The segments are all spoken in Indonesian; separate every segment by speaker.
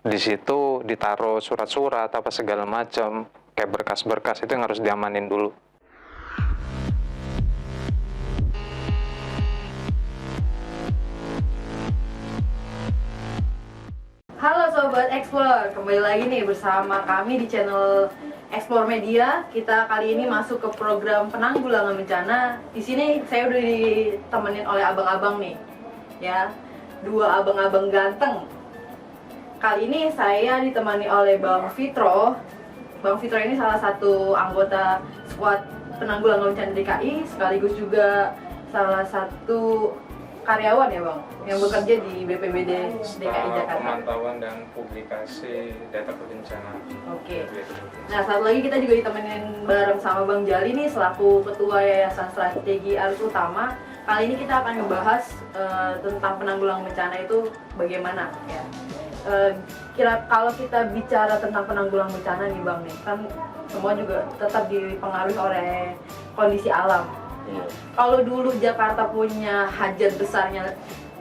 Speaker 1: di situ ditaruh surat-surat apa segala macam, kayak berkas-berkas itu yang harus diamanin dulu.
Speaker 2: Halo Sobat Explore, kembali lagi nih bersama kami di channel Explore Media. Kita kali ini masuk ke program penanggulangan bencana. Di sini saya udah ditemenin oleh abang-abang nih, ya, dua abang-abang ganteng. Kali ini saya ditemani oleh Bang Fitro. Bang Fitro ini salah satu anggota skuad penanggulangan bencana DKI, sekaligus juga salah satu karyawan ya Bang, yang bekerja di BPBD DKI Jakarta.
Speaker 1: Pemantauan dan publikasi data bencana.
Speaker 2: Oke. Nah, satu lagi kita juga ditemenin bareng sama Bang Jali nih selaku Ketua Yayasan Strategi Arus Utama. Kali ini kita akan membahas tentang penanggulangan bencana itu bagaimana ya. Kalau kita bicara tentang penanggulangan bencana nih Bang nih, kan semua juga tetap dipengaruhi oleh kondisi alam. Kalau dulu Jakarta punya hajat besarnya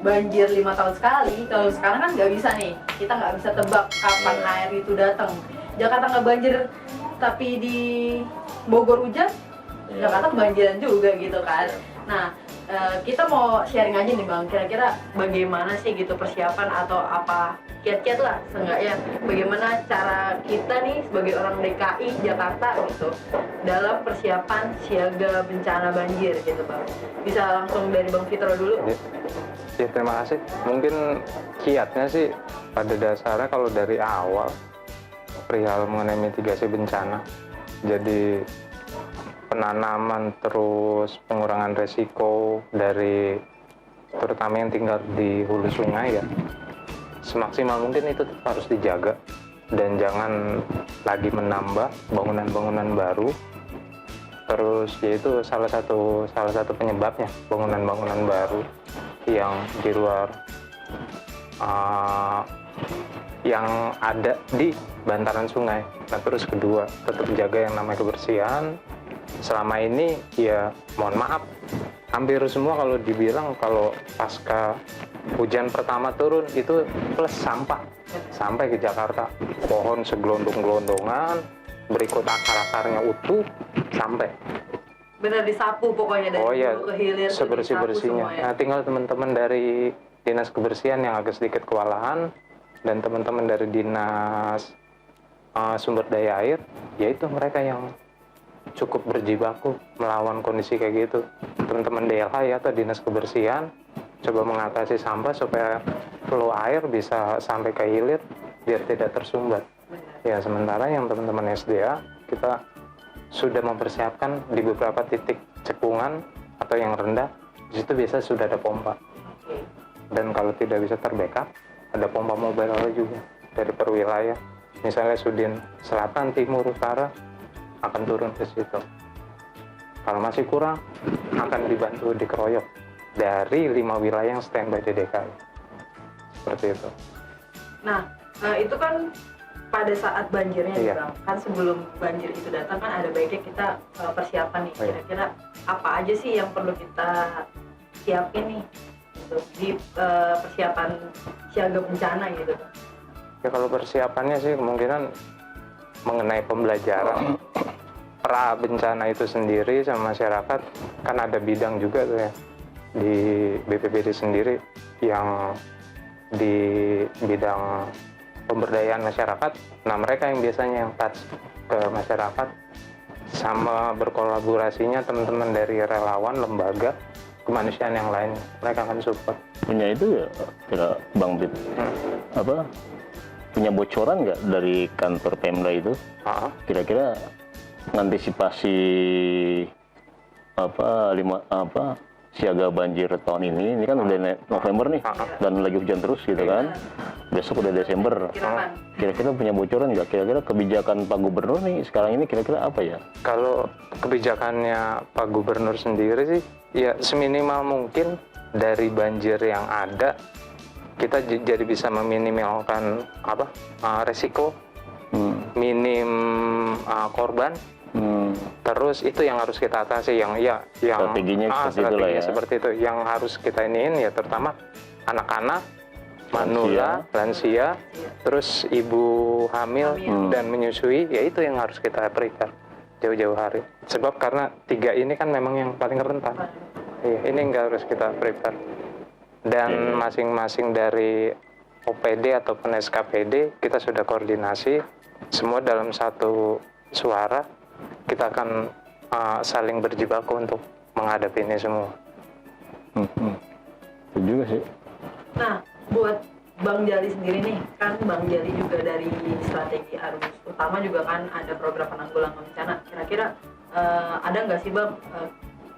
Speaker 2: banjir 5 tahun sekali, kalau sekarang kan nggak bisa nih, kita nggak bisa tebak kapan air itu datang. Jakarta nggak banjir, tapi di Bogor hujan, Jakarta kebanjiran juga gitu kan. Nah, kita mau sharing aja nih Bang, kira-kira bagaimana sih gitu persiapan atau apa kiat-kiat lah seenggaknya bagaimana cara kita nih sebagai orang DKI Jakarta gitu dalam persiapan siaga bencana banjir gitu Bang. Bisa langsung dari Bang Fitro dulu.
Speaker 1: Ya, terima kasih. Mungkin kiatnya sih pada dasarnya kalau dari awal perihal mengenai mitigasi bencana. Jadi penanaman terus pengurangan resiko dari terutama yang tinggal di hulu sungai ya, semaksimal mungkin itu tetap harus dijaga dan jangan lagi menambah bangunan-bangunan baru. Terus yaitu salah satu penyebabnya bangunan-bangunan baru yang di luar yang ada di bantaran sungai. Nah, terus kedua tetap jaga yang namanya kebersihan. Selama ini ya mohon maaf, hampir semua kalau dibilang kalau pasca hujan pertama turun itu plus sampah sampai ke Jakarta, pohon segelondong-gelondongan, berikut akar-akarnya utuh sampai
Speaker 2: Bener disapu pokoknya dari hulu ke hilir
Speaker 1: sebersih-bersihnya. Nah, tinggal teman-teman dari dinas kebersihan yang agak sedikit kewalahan dan teman-teman dari dinas sumber daya air, yaitu mereka yang cukup berjibaku melawan kondisi kayak gitu. Teman-teman DLH ya atau dinas kebersihan coba mengatasi sampah supaya flow air bisa sampai ke hilir biar tidak tersumbat. Ya, sementara yang teman-teman SDA kita sudah mempersiapkan di beberapa titik cekungan atau yang rendah, di situ biasa sudah ada pompa. Dan kalau tidak bisa terbackup, ada pompa mobile juga dari per wilayah. Misalnya Sudin Selatan, Timur, Utara akan turun ke situ. Kalau masih kurang, akan dibantu dikeroyok dari 5 wilayah yang standby di DKI. Seperti itu.
Speaker 2: Nah, itu kan pada saat banjirnya nih Bang, kan sebelum banjir itu datang kan ada baiknya kita persiapan nih, kira-kira apa aja sih yang perlu kita siapin nih gitu, di persiapan siaga bencana gitu.
Speaker 1: Ya, kalau persiapannya sih kemungkinan mengenai pembelajaran pra bencana itu sendiri sama masyarakat, kan ada bidang juga tuh ya di BPBD sendiri yang di bidang pemberdayaan masyarakat. Nah, mereka yang biasanya yang touch ke masyarakat sama berkolaborasinya teman-teman dari relawan, lembaga kemanusiaan yang lain, mereka akan support.
Speaker 3: Punya itu ya, kira Bang Bit, punya bocoran nggak dari kantor Pemda itu? Kira-kira mengantisipasi siaga banjir tahun ini kan udah November nih dan lagi hujan terus gitu kan, besok udah Desember. Kira-kira punya bocoran nggak? Kira-kira kebijakan Pak Gubernur nih sekarang ini kira-kira apa ya?
Speaker 1: Kalau kebijakannya Pak Gubernur sendiri sih ya seminimal mungkin dari banjir yang ada kita jadi bisa meminimalkan resiko, minim korban. Terus itu yang harus kita atasi, yang
Speaker 3: strateginya seperti itu lah ya.
Speaker 1: Seperti itu yang harus kita iniin ya, terutama anak-anak manula, lansia, terus ibu hamil dan menyusui, ya itu yang harus kita prepare jauh-jauh hari. Sebab karena 3 ini kan memang yang paling rentan. Iya, ini nggak harus kita prepare. Dan masing-masing dari OPD ataupun SKPD kita sudah koordinasi semua dalam satu suara. Kita akan saling berjibaku untuk menghadapi ini semua.
Speaker 3: Itu juga sih.
Speaker 2: Nah, buat Bang Jali sendiri nih, kan Bang Jali juga dari strategi arus utama juga kan ada program penanggulangan bencana. Kira-kira ada nggak sih Bang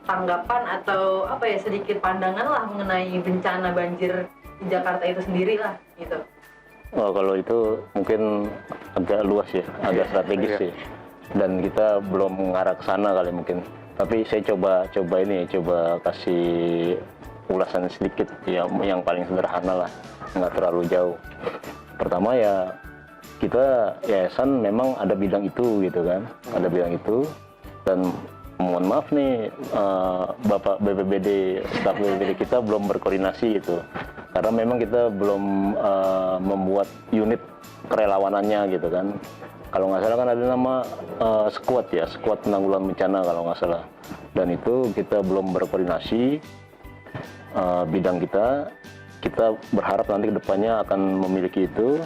Speaker 2: tanggapan atau apa ya, sedikit pandangan lah mengenai bencana banjir di Jakarta itu sendiri lah gitu?
Speaker 3: Oh, kalau itu mungkin agak luas ya, agak strategis sih. Dan kita belum mengarah ke sana kali mungkin. Tapi saya coba kasih ulasan sedikit ya, yang paling sederhana lah, nggak terlalu jauh. Pertama ya, kita yayasan memang ada bidang itu gitu kan, ada bidang itu. Dan mohon maaf nih, Bapak BPBD, staf BPBD kita belum berkoordinasi gitu. Karena memang kita belum membuat unit kerelawanannya gitu kan. Kalau nggak salah kan ada nama squad penanggulangan bencana kalau nggak salah. Dan itu kita belum berkoordinasi bidang kita. Kita berharap nanti kedepannya akan memiliki itu.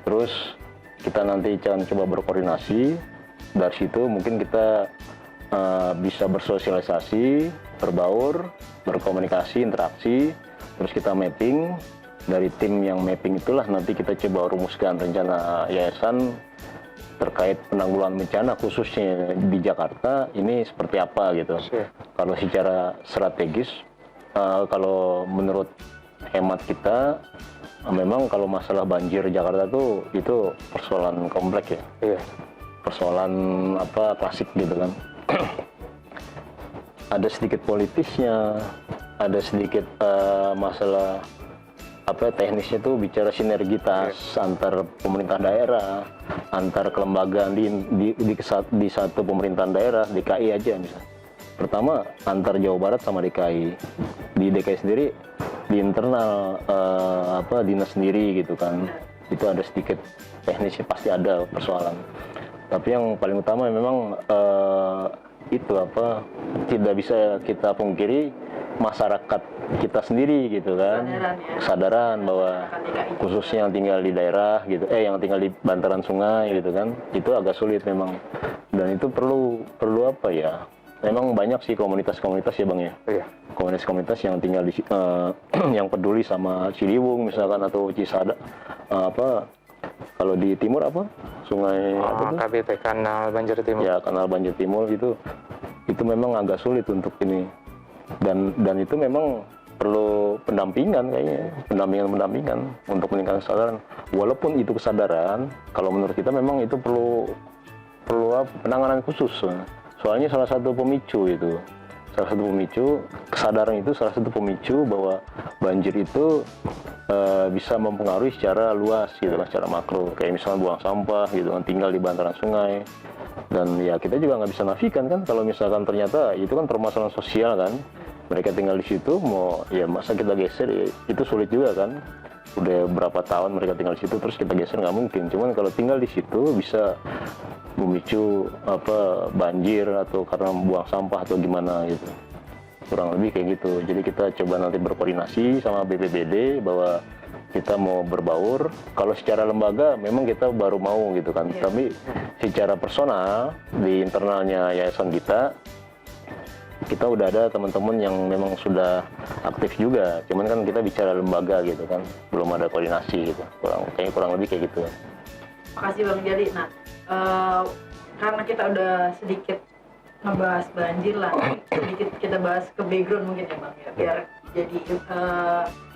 Speaker 3: Terus kita nanti akan coba berkoordinasi. Dari situ mungkin kita bisa bersosialisasi, berbaur, berkomunikasi, interaksi. Terus kita mapping. Dari tim yang mapping itulah nanti kita coba rumuskan rencana yayasan terkait penanggulangan bencana khususnya di Jakarta ini seperti apa gitu. Kalau secara strategis, kalau menurut hemat kita, memang kalau masalah banjir Jakarta tuh itu persoalan kompleks ya. Persoalan klasik gitu kan. Ada sedikit politisnya, ada sedikit masalah teknisnya tuh bicara sinergitas antar pemerintah daerah, antar kelembagaan di satu pemerintahan daerah, DKI aja misalnya. Pertama antar Jawa Barat sama DKI. Di DKI sendiri di internal dinas sendiri gitu kan. Itu ada sedikit teknisnya, pasti ada persoalan. Tapi yang paling utama memang tidak bisa kita pungkiri masyarakat kita sendiri gitu kan, kesadaran bahwa khususnya yang tinggal di daerah gitu, yang tinggal di bantaran sungai gitu kan, itu agak sulit memang. Dan itu perlu memang banyak sih komunitas-komunitas ya Bang ya. Komunitas-komunitas yang tinggal di yang peduli sama Ciliwung misalkan atau Cisada, kalau di timur sungai
Speaker 1: KBT, Kanal Banjir Timur. Ya,
Speaker 3: Kanal Banjir Timur itu memang agak sulit untuk ini. Dan itu memang perlu pendampingan kayaknya, pendampingan untuk meningkatkan kesadaran. Walaupun itu kesadaran, kalau menurut kita memang itu perlu penanganan khusus. Soalnya salah satu pemicu kesadaran itu salah satu pemicu bahwa banjir itu bisa mempengaruhi secara luas gitu kan, secara makro. Kayak misalnya buang sampah gitu kan, tinggal di bantaran sungai. Dan ya kita juga nggak bisa nafikan kan kalau misalkan ternyata itu kan permasalahan sosial kan, mereka tinggal di situ, masa kita geser ya, itu sulit juga kan. Udah berapa tahun mereka tinggal di situ terus kita geser nggak mungkin. Cuman kalau tinggal di situ bisa memicu banjir atau karena buang sampah atau gimana gitu, kurang lebih kayak gitu. Jadi kita coba nanti berkoordinasi sama BPBD bahwa kita mau berbaur. Kalau secara lembaga memang kita baru mau gitu kan, tapi secara personal di internalnya yayasan kita udah ada teman-teman yang memang sudah aktif juga. Cuman kan kita bicara lembaga gitu kan, belum ada koordinasi gitu. Kurang lebih kayak gitu.
Speaker 2: Makasih Bang Jali. Nah, karena kita udah sedikit ngebahas banjir lah, sedikit kita bahas ke background mungkin ya Bang ya, biar jadi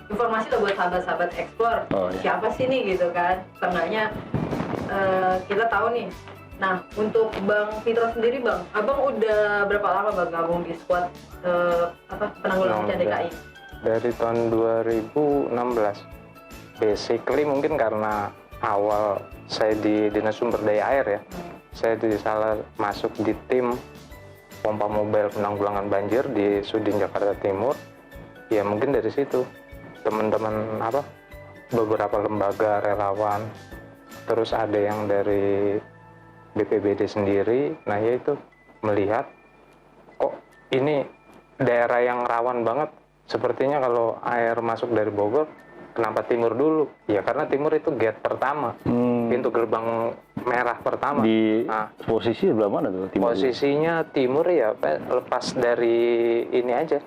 Speaker 2: informasi lah buat sahabat-sahabat Explore. Siapa sih nih gitu kan, setengahnya kita tahu nih. Nah, untuk Bang Fitro sendiri Bang, Abang udah berapa lama Bang gabung di squad penanggulangan bencana DKI?
Speaker 1: Dari tahun 2016. Basically mungkin karena awal saya di Dinas Sumber Daya Air ya, saya masuk di tim pompa mobil penanggulangan banjir di Sudin Jakarta Timur. Ya mungkin dari situ teman-teman beberapa lembaga relawan, terus ada yang dari BPBD sendiri. Nah, yaitu melihat kok ini daerah yang rawan banget. Sepertinya kalau air masuk dari Bogor, kenapa timur dulu? Ya karena timur itu gate pertama, pintu gerbang merah pertama.
Speaker 3: Di posisi sebelah mana tuh? Timur?
Speaker 1: Posisinya timur ya, lepas dari ini aja,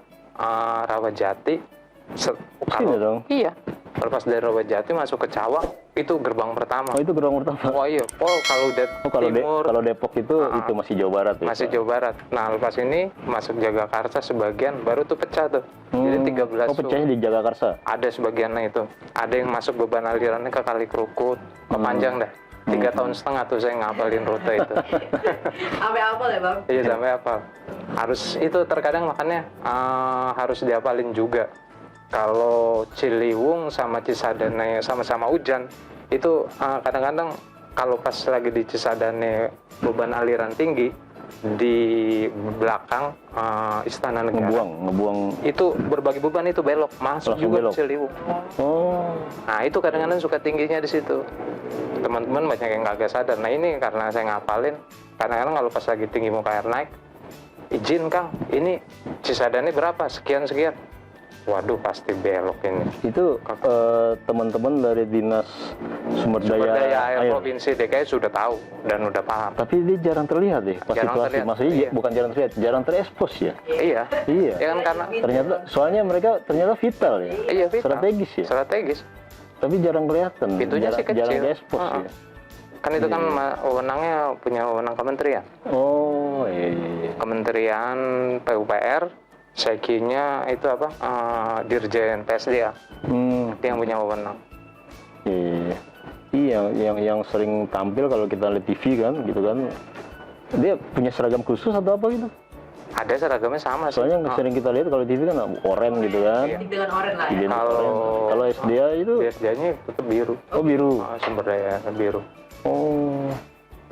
Speaker 1: Rawajati.
Speaker 3: Sini dong?
Speaker 1: Iya, lepas dari Rawajati masuk ke Cawang, itu gerbang pertama.
Speaker 3: Oh, itu gerbang pertama.
Speaker 1: Oh iya, kalau timur,
Speaker 3: kalau Depok itu masih Jawa Barat ya?
Speaker 1: masih Jawa Barat. Nah, lepas ini masuk Jagakarsa sebagian, baru tuh pecah tuh. Jadi 13.
Speaker 3: Oh, pecahnya di Jagakarsa?
Speaker 1: Ada sebagiannya itu. Ada yang masuk beban alirannya ke Kali Kerukut, ke Panjang dah. 3,5 tahun tuh saya ngapalin rute itu.
Speaker 2: Sampai apa ya Bang?
Speaker 1: Iya, sampai hafal. Harus itu terkadang makanya harus dihafalin juga. Kalau Ciliwung sama Cisadane sama-sama hujan, itu kadang-kadang kalau pas lagi di Cisadane beban aliran tinggi, di belakang Istana Negara
Speaker 3: ngebuang
Speaker 1: itu berbagi beban, itu belok masuk
Speaker 3: langsung
Speaker 1: juga
Speaker 3: belok.
Speaker 1: ke Ciliwung.
Speaker 3: Oh,
Speaker 1: Nah, itu kadang-kadang suka tingginya di situ. Teman-teman banyak yang kagak sadar. Nah, ini karena saya ngapalin, kadang-kadang kalau pas lagi tinggi muka air naik, izin Kang, ini Cisadane berapa, sekian-sekian. Waduh, pasti belok ini.
Speaker 3: itu teman-teman dari Dinas Sumber Daya
Speaker 1: Air Provinsi DKI sudah tahu dan udah paham.
Speaker 3: Tapi dia jarang terlihat deh pas
Speaker 1: Jarang
Speaker 3: situasi.
Speaker 1: terlihat,
Speaker 3: Maksudnya
Speaker 1: iya.
Speaker 3: bukan jarang terlihat, jarang terekspos ya.
Speaker 1: Iya.
Speaker 3: Iya.
Speaker 1: Ya kan karena
Speaker 3: Ternyata soalnya mereka ternyata vital ya.
Speaker 1: iya, vital.
Speaker 3: Strategis ya.
Speaker 1: Strategis.
Speaker 3: Tapi jarang kelihatan.
Speaker 1: Pintunya sih kecil.
Speaker 3: Jarang diekspos ya.
Speaker 1: Kan itu kan wewenangnya punya wewenang kementerian.
Speaker 3: Oh, iya.
Speaker 1: Kementerian PUPR, Sekinya itu apa? Dirjen PSDA. Itu yang punya wewenang.
Speaker 3: Iya. Iya, yang sering tampil kalau kita lihat TV kan, gitu kan. Dia punya seragam khusus atau apa gitu?
Speaker 1: Ada seragamnya sama sih.
Speaker 3: Soalnya yang sering kita lihat kalau TV kan oranye gitu kan.
Speaker 1: Iya.
Speaker 2: Dengan oren lah ya.
Speaker 3: Identik
Speaker 1: Kalau
Speaker 3: oranye. Kalau SDA itu
Speaker 1: PSDA-nya tetap biru.
Speaker 3: oh biru.
Speaker 1: Sumber daya biru.
Speaker 3: Oh.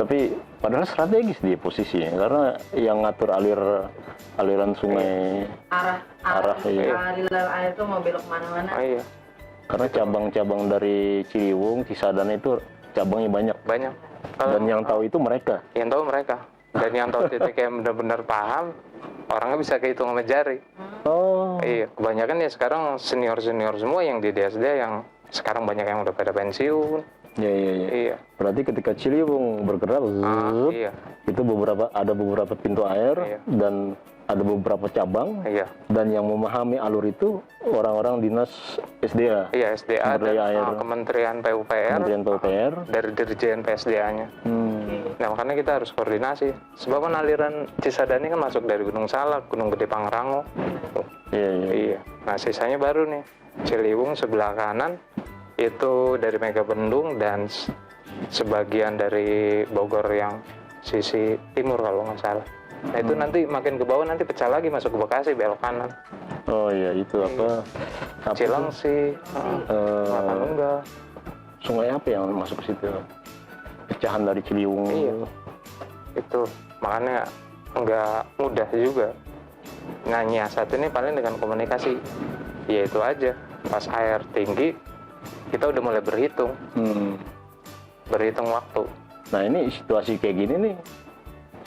Speaker 3: Tapi padahal strategis dia posisinya karena yang ngatur aliran sungai,
Speaker 2: Arah
Speaker 3: iya.
Speaker 2: aliran air itu mau belok mana-mana.
Speaker 1: Oh iya,
Speaker 3: karena cabang-cabang dari Ciliwung, Cisadane itu cabangnya banyak.
Speaker 1: banyak.
Speaker 3: Dan yang tahu itu mereka.
Speaker 1: Yang tahu mereka. Dan yang tahu titik yang benar-benar paham, orangnya bisa kehitung sama jari.
Speaker 3: Oh.
Speaker 1: Iya, kebanyakan ya sekarang senior-senior semua yang di DSD yang sekarang banyak yang udah pada pensiun.
Speaker 3: Iya.
Speaker 1: Iya.
Speaker 3: Berarti ketika Ciliwung bergerak,
Speaker 1: Iya.
Speaker 3: itu ada beberapa pintu air
Speaker 1: Iya.
Speaker 3: dan ada beberapa cabang.
Speaker 1: Iya.
Speaker 3: Dan yang memahami alur itu orang-orang dinas SDA.
Speaker 1: Iya, SDA
Speaker 3: Sumber daya
Speaker 1: dan
Speaker 3: air.
Speaker 1: Kementerian PUPR,
Speaker 3: Kementerian PUPR.
Speaker 1: dari Dirjen PSDA-nya. Nah, makanya kita harus koordinasi. Sebab kan aliran Cisadane kan masuk dari Gunung Salak, Gunung Gede Pangrango. Tuh.
Speaker 3: Iya.
Speaker 1: Iya. Nah, sisanya baru nih. Ciliwung sebelah kanan itu dari Megabendung dan sebagian dari Bogor yang sisi timur kalau nggak salah. Nah, itu nanti makin ke bawah nanti pecah lagi masuk ke Bekasi belok kanan.
Speaker 3: Oh iya, itu apa?
Speaker 1: Cilengsi, Matalungga.
Speaker 3: Sungai apa yang masuk ke situ? Pecahan dari Ciliwung.
Speaker 1: Iya. Itu makanya nggak mudah juga. Nah, nyiasat ini paling dengan komunikasi. Ya itu aja. Pas air tinggi, kita udah mulai berhitung. Berhitung waktu.
Speaker 3: Nah, ini situasi kayak gini nih.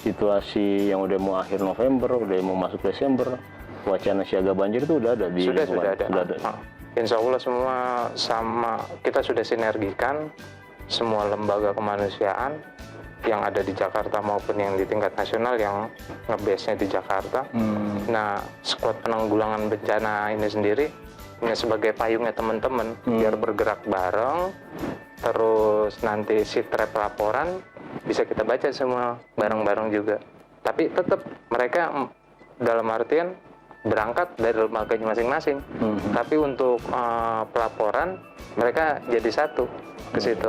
Speaker 3: Situasi yang udah mau akhir November, udah mau masuk Desember. Wacana siaga banjir itu udah ada di
Speaker 1: Sudah
Speaker 3: lingkungan?
Speaker 1: ada. Insya Allah semua sama, kita sudah sinergikan semua lembaga kemanusiaan yang ada di Jakarta maupun yang di tingkat nasional yang nge-base-nya di Jakarta. Nah, skuad penanggulangan bencana ini sendiri ini sebagai payungnya teman-teman biar bergerak bareng, terus nanti si trap laporan bisa kita baca semua bareng-bareng juga. Tapi tetap mereka dalam artian berangkat dari lembaganya masing-masing. Tapi untuk pelaporan mereka jadi satu ke situ.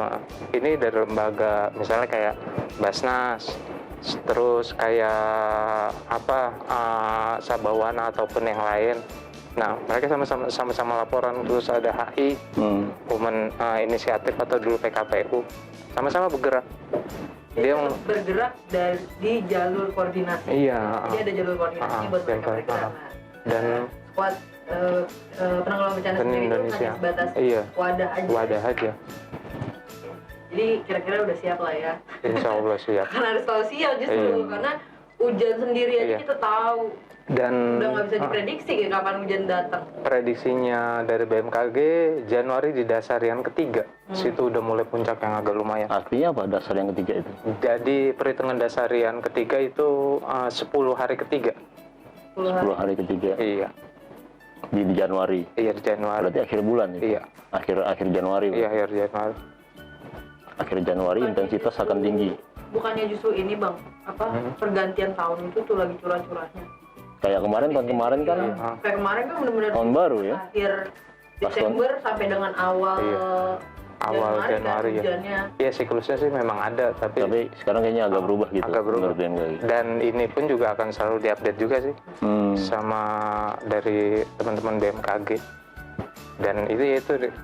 Speaker 1: Ini dari lembaga misalnya kayak Basnas, terus kayak Sabawana ataupun yang lain. Nah, mereka sama-sama laporan, terus ada HI, Women Inisiatif atau dulu PKPU, sama-sama bergerak. Dia
Speaker 2: bergerak di jalur koordinasi.
Speaker 1: Iya.
Speaker 2: Jadi ada jalur koordinasi buat mereka bergerak.
Speaker 1: Dan
Speaker 2: Squad penanggulangan bencana
Speaker 1: Dan
Speaker 2: sendiri itu
Speaker 1: Indonesia.
Speaker 2: hanya sebatas
Speaker 1: Iya.
Speaker 2: wadah aja.
Speaker 1: Wadah aja.
Speaker 2: Jadi kira-kira udah siap lah ya.
Speaker 1: Insya Allah siap.
Speaker 2: Karena harus tahu siap justru
Speaker 1: Iya.
Speaker 2: karena hujan sendiri aja
Speaker 1: Iya.
Speaker 2: kita tahu.
Speaker 1: Dan
Speaker 2: Udah nggak bisa diprediksi ya kapan hujan datang.
Speaker 1: prediksinya dari BMKG Januari di dasar yang ketiga. Situ udah mulai puncak yang agak lumayan.
Speaker 3: Artinya apa dasar yang ketiga itu?
Speaker 1: Jadi perhitungan dasarian ketiga itu 10 hari ketiga.
Speaker 3: 10 hari ketiga
Speaker 1: Iya,
Speaker 3: di Januari.
Speaker 1: iya di Januari.
Speaker 3: Berarti akhir bulan itu?
Speaker 1: Iya.
Speaker 3: Akhir Januari.
Speaker 1: Iya, akhir Januari.
Speaker 3: Akhir Januari intensitas akan tinggi.
Speaker 2: Bukannya justru ini bang, apa pergantian tahun itu tuh lagi curah-curahnya.
Speaker 3: Kayak kemarin, tahun kemarin kan
Speaker 2: Kayak kemarin kan benar-benar
Speaker 3: tahun baru ya.
Speaker 2: akhir
Speaker 3: Pas
Speaker 2: Desember sampai dengan awal
Speaker 1: Iya. Awal Januari
Speaker 2: kan,
Speaker 1: ya.
Speaker 2: hujannya.
Speaker 1: Iya, siklusnya sih memang ada,
Speaker 3: Tapi sekarang kayaknya agak berubah gitu.
Speaker 1: agak berubah.
Speaker 3: menurut BMKG.
Speaker 1: Dan ini pun juga akan selalu diupdate juga sih sama dari teman-teman BMKG. Dan itu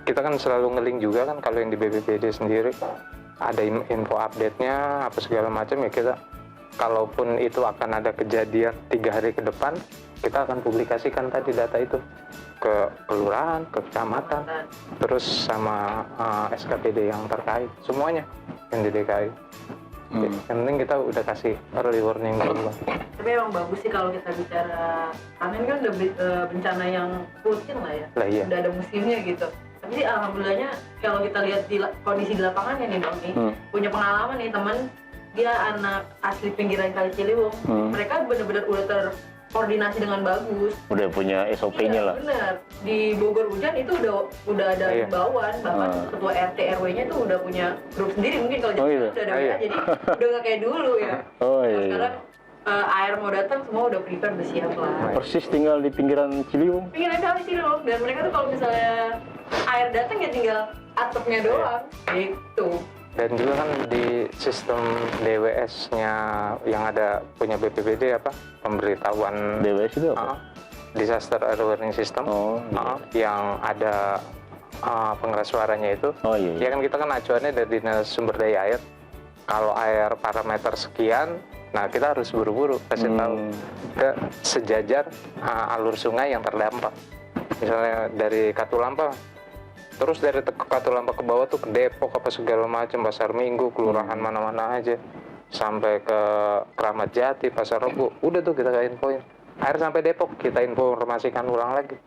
Speaker 1: kita kan selalu nge-link juga kan kalau yang di BPBD sendiri ada info update-nya apa segala macam ya, kita kalaupun itu akan ada kejadian 3 hari ke depan, kita akan publikasikan tadi data itu ke kelurahan, ke kecamatan, terus sama SKPD yang terkait, semuanya yang di DKI. Yang penting kita udah kasih early warning dulu.
Speaker 2: Tapi emang bagus sih kalau kita bicara, karena ini kan udah bencana yang rutin lah ya.
Speaker 1: Lah iya.
Speaker 2: Udah ada musimnya gitu. Tapi sih alhamdulillahnya kalau kita lihat di kondisi di lapangannya nih bang nih, punya pengalaman nih teman, dia anak asli pinggiran Kali Ciliwung. Mereka benar-benar udah terkoordinasi dengan bagus.
Speaker 3: Udah punya SOP-nya lah.
Speaker 2: Bener. Di Bogor hujan itu udah ada
Speaker 1: Iya.
Speaker 2: himbauan, bahkan ketua RT RW-nya tuh udah punya grup sendiri mungkin kalau
Speaker 3: Oh, iya.
Speaker 2: udah ada
Speaker 1: Oh, iya.
Speaker 2: jadi udah nggak kayak dulu ya.
Speaker 3: Oh
Speaker 2: Nah,
Speaker 3: iya.
Speaker 2: sekarang air mau datang semua udah prepare, udah siap lah.
Speaker 3: Persis tinggal di pinggiran Ciliwung.
Speaker 2: Pinggiran Kali Ciliwung, dan mereka tuh kalau misalnya air datang ya tinggal atapnya doang gitu.
Speaker 1: Dan juga kan di sistem DWS-nya yang ada punya BPBD apa pemberitahuan
Speaker 3: DWS itu apa?
Speaker 1: Disaster Early Warning System
Speaker 3: Oh,
Speaker 1: yang ada pengeras suaranya itu.
Speaker 3: Oh iya.
Speaker 1: Ya kan kita kan acuannya dari Dinas Sumber Daya Air. Kalau air parameter sekian, nah kita harus buru-buru kasih tahu ke sejajar alur sungai yang terdampak. Misalnya dari Katulampa, terus dari Katulampa ke bawah tuh ke Depok apa segala macam, Pasar Minggu, kelurahan mana-mana aja, sampai ke Kramat Jati, Pasar Rebo, udah tuh kita infoin. Air sampai Depok kita informasikan ulang lagi.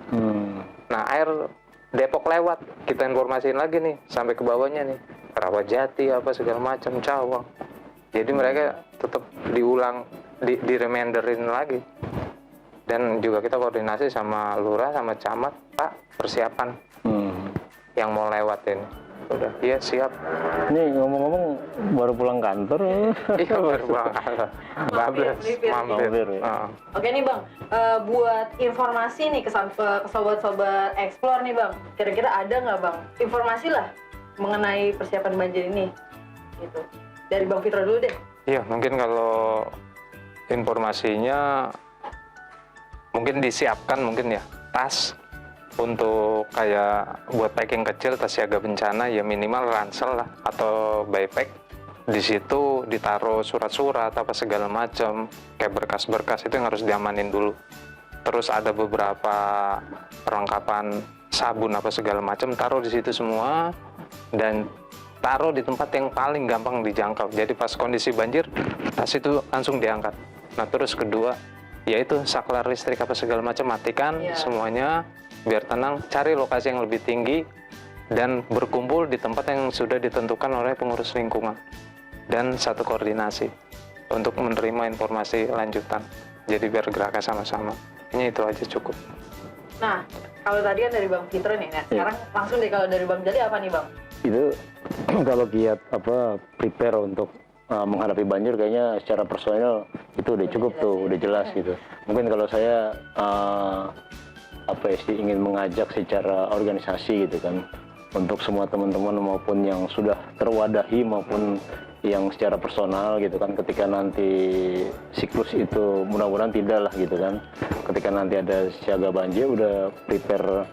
Speaker 1: Nah air Depok lewat kita informasiin lagi nih sampai ke bawahnya nih, Rawat Jati apa segala macam, Cawang. Jadi mereka tetap diulang, di reminderin lagi. Dan juga kita koordinasi sama lurah sama camat, Pak persiapan yang mau lewat ini. Udah, iya siap.
Speaker 3: Ini ngomong-ngomong baru pulang kantor ya?
Speaker 1: Iya baru pulang. Bablas, mampir.
Speaker 3: Ya.
Speaker 2: Oke nih bang, buat informasi nih ke sobat-sobat Explore nih bang, kira-kira ada nggak bang informasi lah mengenai persiapan banjir ini gitu, dari Bang Fitra dulu deh.
Speaker 1: Iya, mungkin kalau informasinya mungkin disiapkan mungkin ya tas untuk kayak buat packing kecil, tas siaga bencana ya minimal ransel lah atau backpack. Di situ ditaruh surat-surat apa segala macam, kayak berkas-berkas itu yang harus diamanin dulu. Terus ada beberapa perlengkapan sabun apa segala macam, taruh di situ semua dan taruh di tempat yang paling gampang dijangkau. Jadi pas kondisi banjir, tas itu langsung diangkat. Nah terus kedua, yaitu saklar listrik apa segala macam matikan semuanya biar tenang, cari lokasi yang lebih tinggi dan berkumpul di tempat yang sudah ditentukan oleh pengurus lingkungan dan satu koordinasi untuk menerima informasi lanjutan. Jadi biar geraknya sama-sama. Ini itu aja cukup.
Speaker 2: Nah, kalau tadi kan dari Bang Fitra nih, nah sekarang langsung deh kalau dari Bang Jali apa nih Bang?
Speaker 3: Itu kalau kiat prepare untuk menghadapi banjir kayaknya secara personal itu udah cukup tuh, udah jelas gitu. Mungkin kalau saya ingin mengajak secara organisasi gitu kan, untuk semua teman-teman maupun yang sudah terwadahi maupun yang secara personal gitu kan, ketika nanti siklus itu mudah-mudahan tidak lah gitu kan, ketika nanti ada siaga banjir udah prepare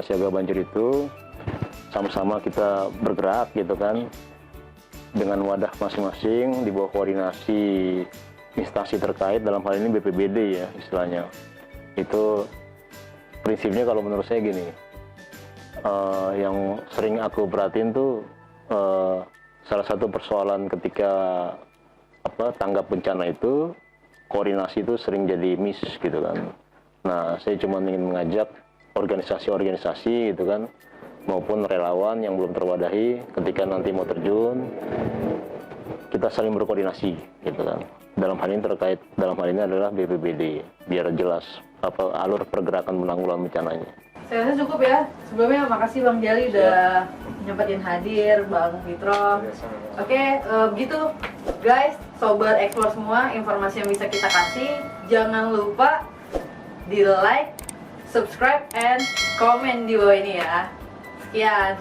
Speaker 3: siaga banjir itu sama-sama kita bergerak gitu kan dengan wadah masing-masing di bawah koordinasi instansi terkait, dalam hal ini BPBD ya istilahnya. Itu prinsipnya kalau menurut saya gini, yang sering aku perhatiin tuh salah satu persoalan ketika tanggap bencana itu koordinasi itu sering jadi miss gitu kan. Nah, saya cuma ingin mengajak organisasi-organisasi gitu kan, maupun relawan yang belum terwadahi ketika nanti mau terjun, kita saling berkoordinasi gitu kan. Dalam hal ini adalah BPBD, biar jelas alur pergerakan penanggulangan bencananya.
Speaker 2: Saya rasa cukup ya. Sebelumnya makasih Bang Jali udah nyempetin hadir, Bang Fitro. Oke, begitu guys, sobat explore semua, informasi yang bisa kita kasih. Jangan lupa di like, subscribe, and comment di bawah ini ya. Sekian.